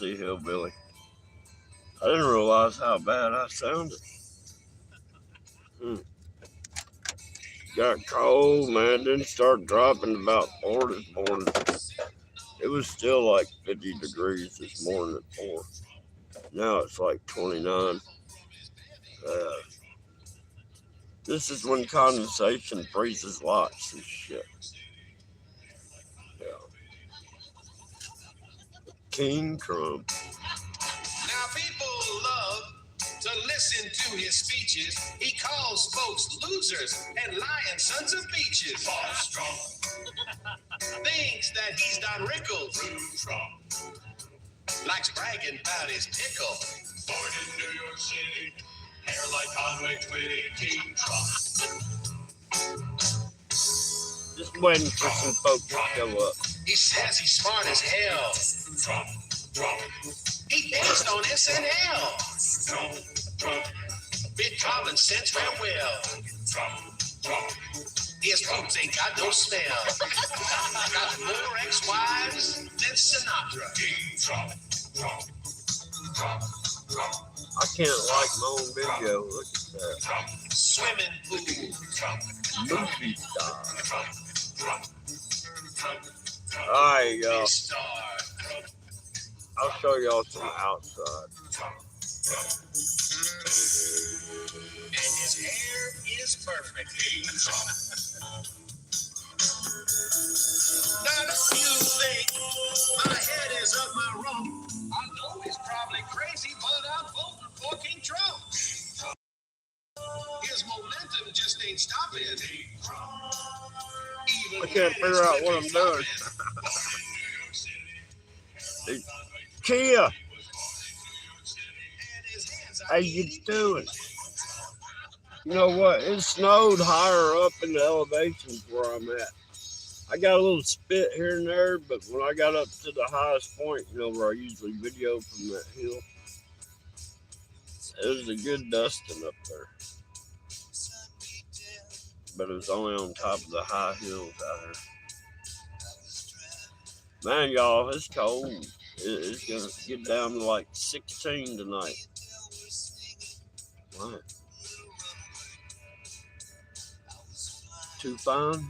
Tennessee hillbilly. I didn't realize how bad I sounded. Hmm. Got cold, man. Didn't start dropping about 4 this morning. It was still like 50 degrees this morning at 4. Now it's like 29. Uh, this is when condensation freezes lots and shit. Yeah. King Crumb. Now, people love to listen to his speeches. He calls folks losers and lying sons of beaches. Thinks that he's Don Rickles. Likes bragging about his pickle. Born in New York City, hair like Conway Twitty, King Trump. Just waiting for some folks to show up. He says he's smart as hell. He based on SNL. Big common sense very well. His boots ain't got no smell. Got more ex-wives than Sinatra. I can't like my own video. Look at that. Swimming pool. Movie star. Alright, y'all. Star. I'll show y'all some outside. And his hair is perfect. Now don't you think my head is up my rump? I know he's probably crazy, but I'm voting for King Trump. His momentum just ain't stopping. I can't figure out what I'm doing. Kia, how you doing? You know what? It snowed higher up in the elevations where I'm at. I got a little spit here and there, but when I got up to the highest point, you know, where I usually video from that hill, it was a good dusting up there. But it was only on top of the high hills out here. Man, y'all, it's cold. It's going to get down to like 16 tonight. What? Tufan?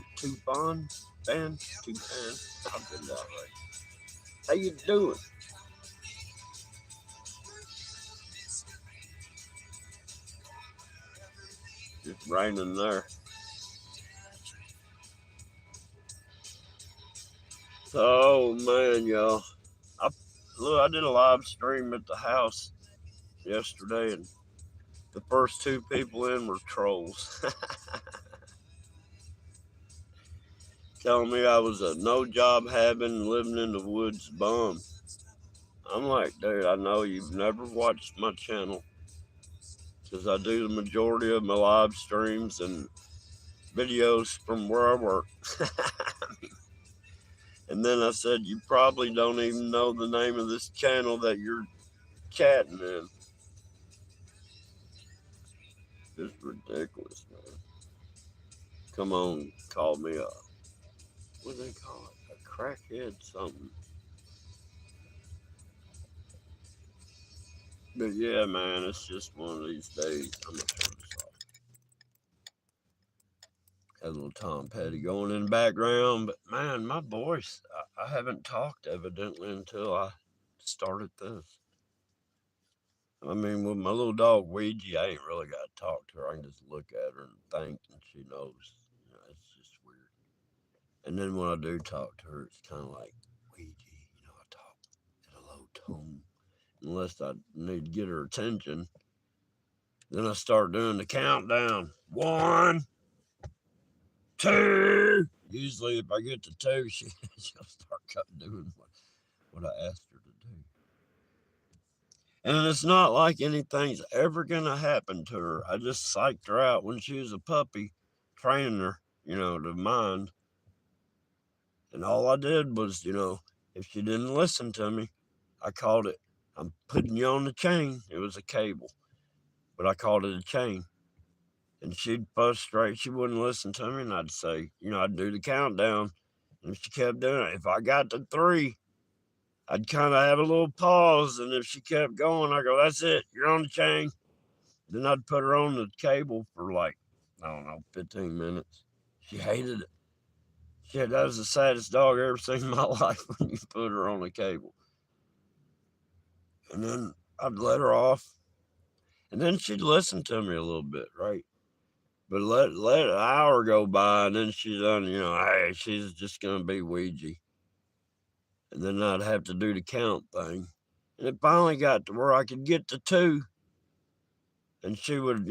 Fan? Tufan? I've been that way. How you doing? It's raining there. Oh man, y'all. I did a live stream at the house yesterday, and the first 2 people in were trolls. Telling me I was a no job having, living in the woods bum. I'm like, dude, I know you've never watched my channel, because I do the majority of my live streams and videos from where I work. And then I said, you probably don't even know the name of this channel that you're chatting in. It's ridiculous, man. Come on, call me a, what do they call it? A crackhead something. But yeah, man, it's just one of these days. I'm gonna turn this off. Had a little Tom Petty going in the background, but man, my voice, I haven't talked evidently until I started this. I mean, with my little dog Ouija, I ain't really got to talk to her. I can just look at her and think, and she knows. You know, it's just weird. And then when I do talk to her, it's kind of like Ouija. You know, I talk at a low tone, unless I need to get her attention. Then I start doing the countdown. 1, 2. Usually, if I get to 2, she'll start doing what I asked her to do. And it's not like anything's ever going to happen to her. I just psyched her out when she was a puppy, training her, you know, to mind. And all I did was, you know, if she didn't listen to me, I called it, I'm putting you on the chain. It was a cable, but I called it a chain. And she'd frustrate. She wouldn't listen to me. And I'd say, you know, I'd do the countdown. And if she kept doing it, if I got to 3, I'd kind of have a little pause, and if she kept going, I go, "That's it, you're on the chain." Then I'd put her on the cable for like, I don't know, 15 minutes. She hated it. Shit, that was the saddest dog I ever seen in my life when you put her on the cable. And then I'd let her off, and then she'd listen to me a little bit, right? But let an hour go by, and then she's done, hey, she's just gonna be Ouija. And then I'd have to do the count thing. And it finally got to where I could get to 2, and she would,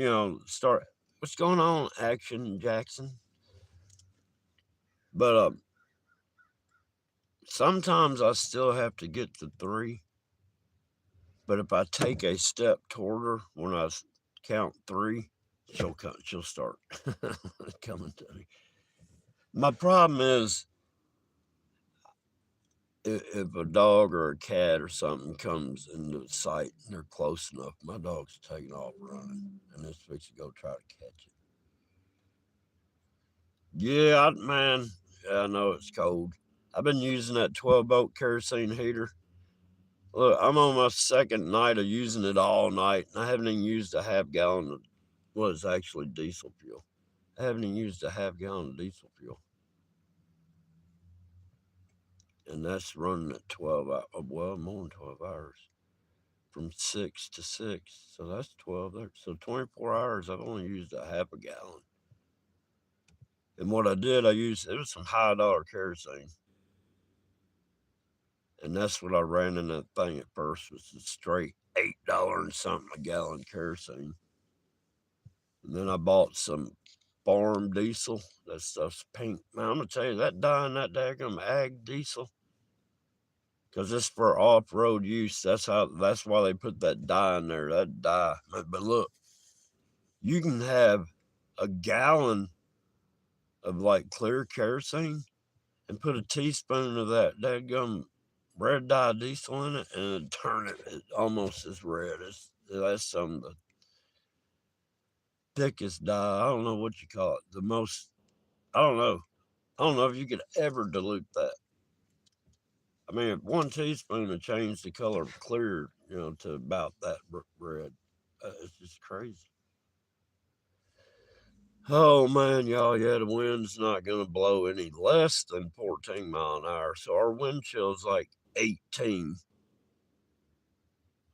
start, "What's going on, Action Jackson?" But sometimes I still have to get to 3. But if I take a step toward her when I count 3, she'll start coming to me. My problem is if a dog or a cat or something comes into sight and they're close enough, my dog's taking off running, and it's fixing to go try to catch it. Yeah, man, I know it's cold. I've been using that 12-volt kerosene heater. Look, I'm on my second night of using it all night, and I haven't even used a half gallon of what is actually diesel fuel. I haven't even used a half gallon of diesel fuel. And that's running at 12 hours, well, more than 12 hours, from 6 to 6. So that's 12 there. So 24 hours, I've only used a half a gallon. And what I did, it was some high dollar kerosene. And that's what I ran in that thing at first, was a straight $8 and something a gallon kerosene. And then I bought some farm diesel. That stuff's pink. Man, I'm gonna tell you, that dye in that daggum ag diesel, because it's for off-road use. That's why they put that dye in there. That dye. But look, you can have a gallon of like clear kerosene and put a teaspoon of that daggum red dye diesel in it, and it turn it almost as red. That's some of the thickest dye. I don't know what you call it. The most. I don't know. I don't know if you could ever dilute that. I mean, if 1 teaspoon would change the color of clear, to about that red. It's just crazy. Oh man, y'all, yeah, the wind's not gonna blow any less than 14 mile an hour. So our wind chill's like 18.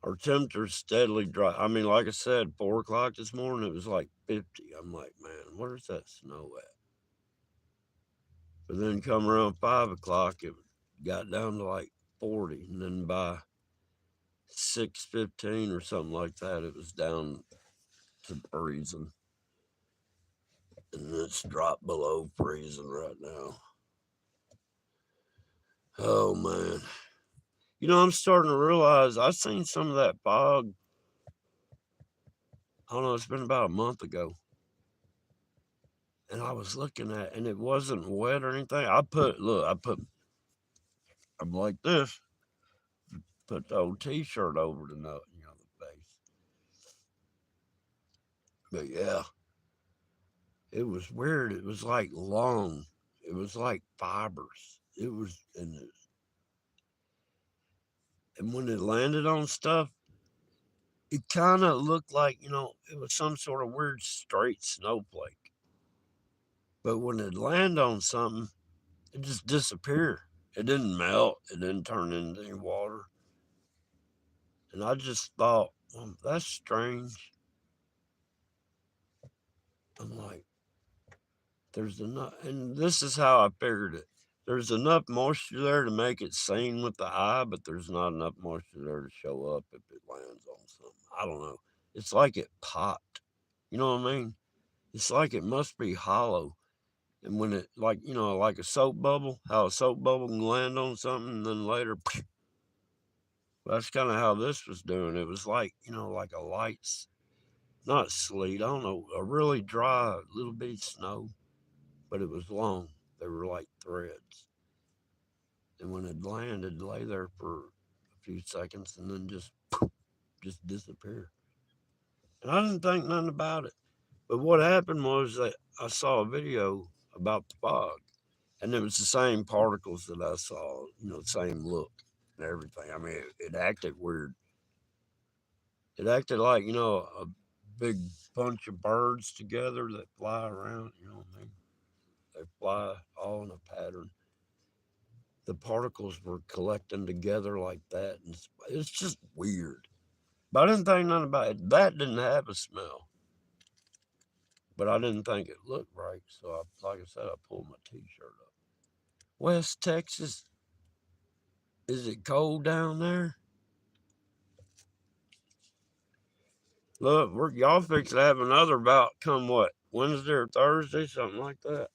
Our temperature's steadily drop. I mean, like I said, 4 o'clock this morning, it was like 50. I'm like, man, where's that snow at? But then come around 5 o'clock, it got down to like 40. And then by 6:15 or something like that, it was down to freezing. And it's dropped below freezing right now. Oh man. I'm starting to realize I've seen some of that fog. I don't know, it's been about a month ago. And I was looking at it, and it wasn't wet or anything. I'm like this, put the old t-shirt over the face. But yeah, it was weird. It was like long. It was like fibers. It was, and when it landed on stuff, it kind of looked like, it was some sort of weird straight snowflake. But when it landed on something, it just disappeared. It didn't melt. It didn't turn into any water. And I just thought, well, that's strange. I'm like, there's enough, and this is how I figured it. There's enough moisture there to make it seen with the eye, but there's not enough moisture there to show up if it lands on something. I don't know. It's like it popped. You know what I mean? It's like it must be hollow. And when it, like a soap bubble, how a soap bubble can land on something and then later, that's kind of how this was doing. It was like, like a light, not sleet, I don't know, a really dry little bitty snow, but it was long. They were like threads. And when it landed, it'd lay there for a few seconds and then just disappear. And I didn't think nothing about it. But what happened was that I saw a video about the fog, and it was the same particles that I saw, the same look. and everything. I mean, it acted weird. It acted like, a big bunch of birds together that fly around, you know what I mean? They fly all in a pattern. The particles were collecting together like that. And it's just weird. But I didn't think nothing about it. That didn't have a smell. But I didn't think it looked right. So, like I said, I pulled my t-shirt up. West Texas, is it cold down there? Look, y'all fixing to have another bout come what? Wednesday or Thursday, something like that.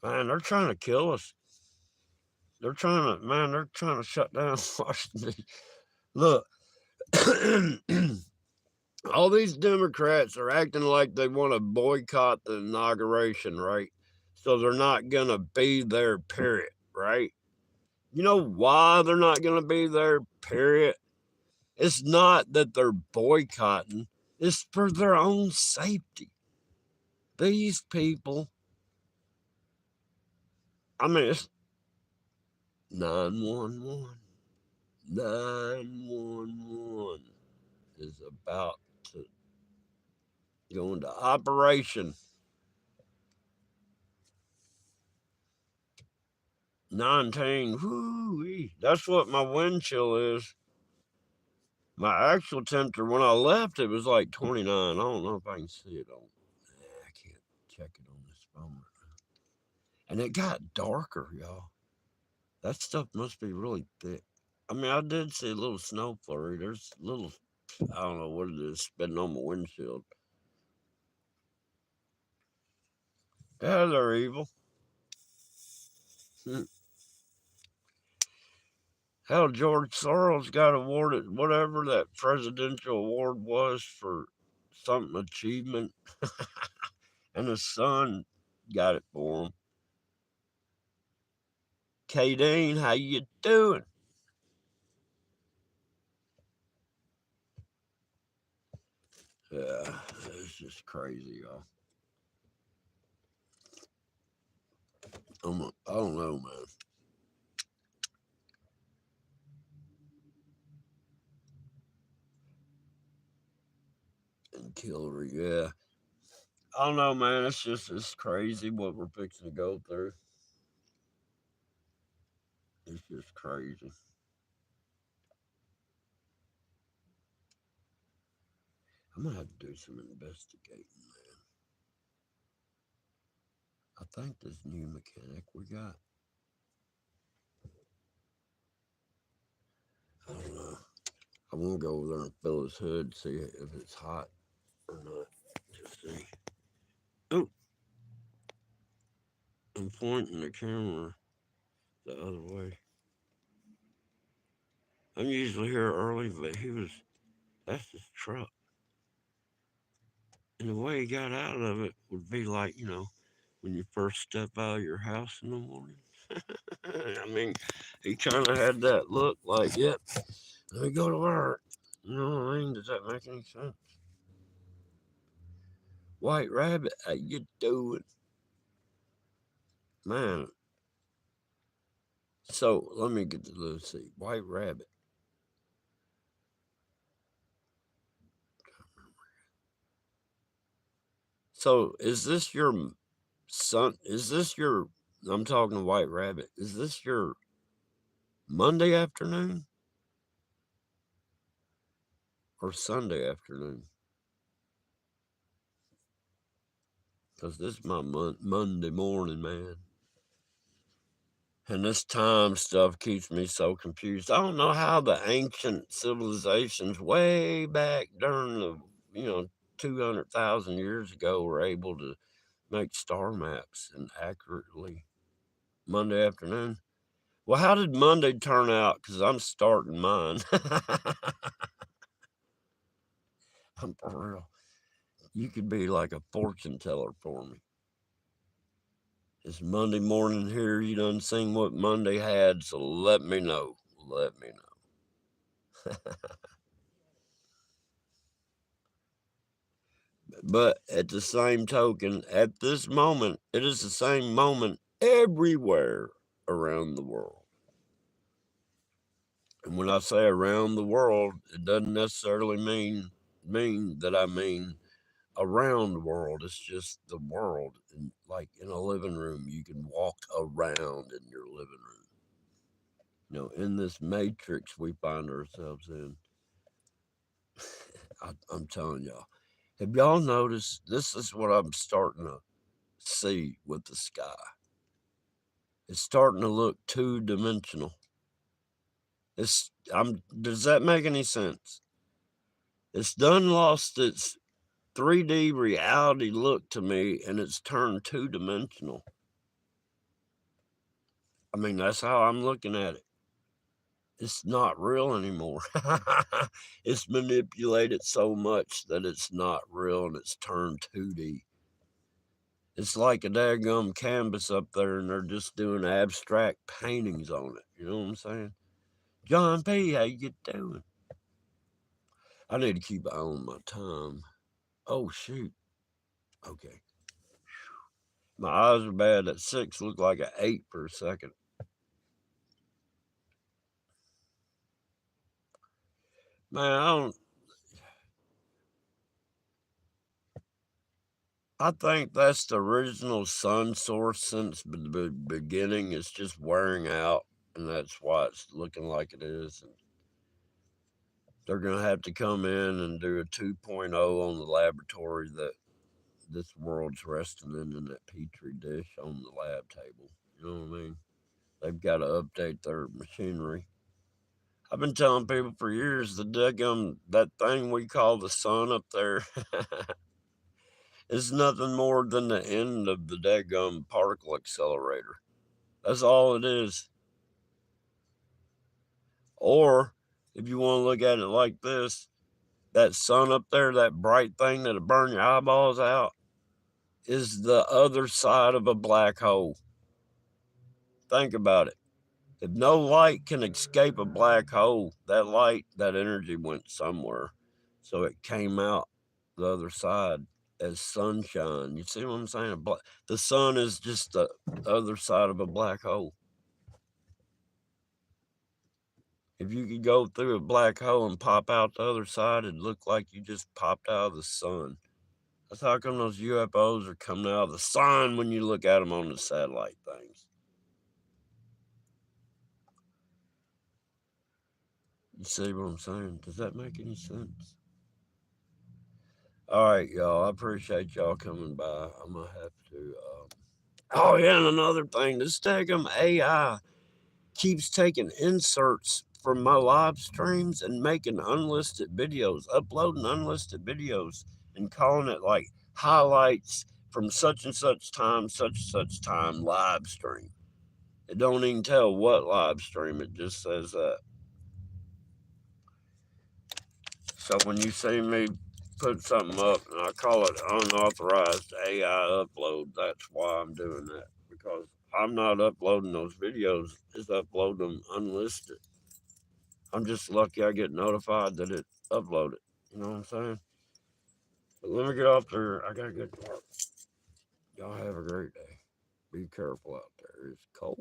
Man, they're trying to kill us. They're trying to shut down Washington. Look, all these Democrats are acting like they want to boycott the inauguration, right? So they're not going to be there, period, right? You know why they're not going to be there, period? It's not that they're boycotting, it's for their own safety. These people, I mean, it's 911. 911 is about to go into operation. 19, whoo-wee. That's what my wind chill is. My actual temperature when I left, it was like 29. I don't know if I can see it on. I can't check it on this phone right now. And it got darker, y'all. That stuff must be really thick. I mean, I did see a little snow flurry. There's little, I don't know what it is, spitting on my windshield. Yeah, they're evil. Hell, George Soros got awarded whatever that presidential award was for something achievement, and his son got it for him. Kadeen, how you doing? Yeah, it's just crazy, y'all. I don't know, man. And Hillary, yeah. I don't know, man. It's crazy what we're fixing to go through. It's just crazy. I'm gonna have to do some investigating, man. I think this new mechanic we got. I don't know. I want to go over there and fill his hood, see if it's hot or not. Just see. Oh, I'm pointing the camera the other way. I'm usually here early, but that's his truck. And the way he got out of it would be like, when you first step out of your house in the morning. I mean, he kind of had that look like, yep, let me go to work. You know what I mean? Does that make any sense? White Rabbit, how you doing? Man, so let me get the little see. White Rabbit. So is this your son? Is this your, I'm talking to White Rabbit. Is this your Monday afternoon or Sunday afternoon? Because this is my Monday morning, man. And this time stuff keeps me so confused. I don't know how the ancient civilizations way back during the, 200,000 years ago were able to make star maps and accurately Monday afternoon. Well, how did Monday turn out? Because I'm starting mine. I'm for real. You could be like a fortune teller for me. It's Monday morning here. You done seen what Monday had, so let me know. Let me know. But at the same token, at this moment, it is the same moment everywhere around the world. And when I say around the world, it doesn't necessarily mean that I mean around the world. It's just the world. And like in a living room, you can walk around in your living room. You know, in this matrix we find ourselves in. I'm telling y'all. Have y'all noticed? This is what I'm starting to see with the sky. It's starting to look two-dimensional. Does that make any sense? It's done lost its 3D reality look to me, and it's turned two-dimensional. I mean, that's how I'm looking at it. It's not real anymore. It's manipulated so much that it's not real and it's turned 2D. It's like a daggum canvas up there and they're just doing abstract paintings on it. You know what I'm saying? John P., how you doing? I need to keep an eye on my time. Oh, shoot. Okay. My eyes are bad. That 6 looked like an 8 for a second. Man, I think that's the original sun source since the beginning. It's just wearing out, and that's why it's looking like it is. And they're going to have to come in and do a 2.0 on the laboratory that this world's resting in that petri dish on the lab table. You know what I mean? They've got to update their machinery. I've been telling people for years that thing we call the sun up there is nothing more than the end of the daggum particle accelerator. That's all it is. Or if you want to look at it like this, that sun up there, that bright thing that'll burn your eyeballs out, is the other side of a black hole. Think about it. If no light can escape a black hole, that light, that energy went somewhere. So it came out the other side as sunshine. You see what I'm saying? The sun is just the other side of a black hole. If you could go through a black hole and pop out the other side, it'd look like you just popped out of the sun. That's how come those UFOs are coming out of the sun when you look at them on the satellite things. You see what I'm saying? Does that make any sense? All right, y'all. I appreciate y'all coming by. I'm gonna have to. Oh yeah, and another thing, this daggum AI keeps taking inserts from my live streams and making unlisted videos, uploading unlisted videos, and calling it like highlights from such and such time live stream. It don't even tell what live stream. It just says that. So when you see me put something up and I call it unauthorized AI upload, that's why I'm doing that. Because I'm not uploading those videos, just upload them unlisted. I'm just lucky I get notified that it uploaded. You know what I'm saying? But let me get off there. I gotta get to work. Y'all have a great day. Be careful out there. It's cold.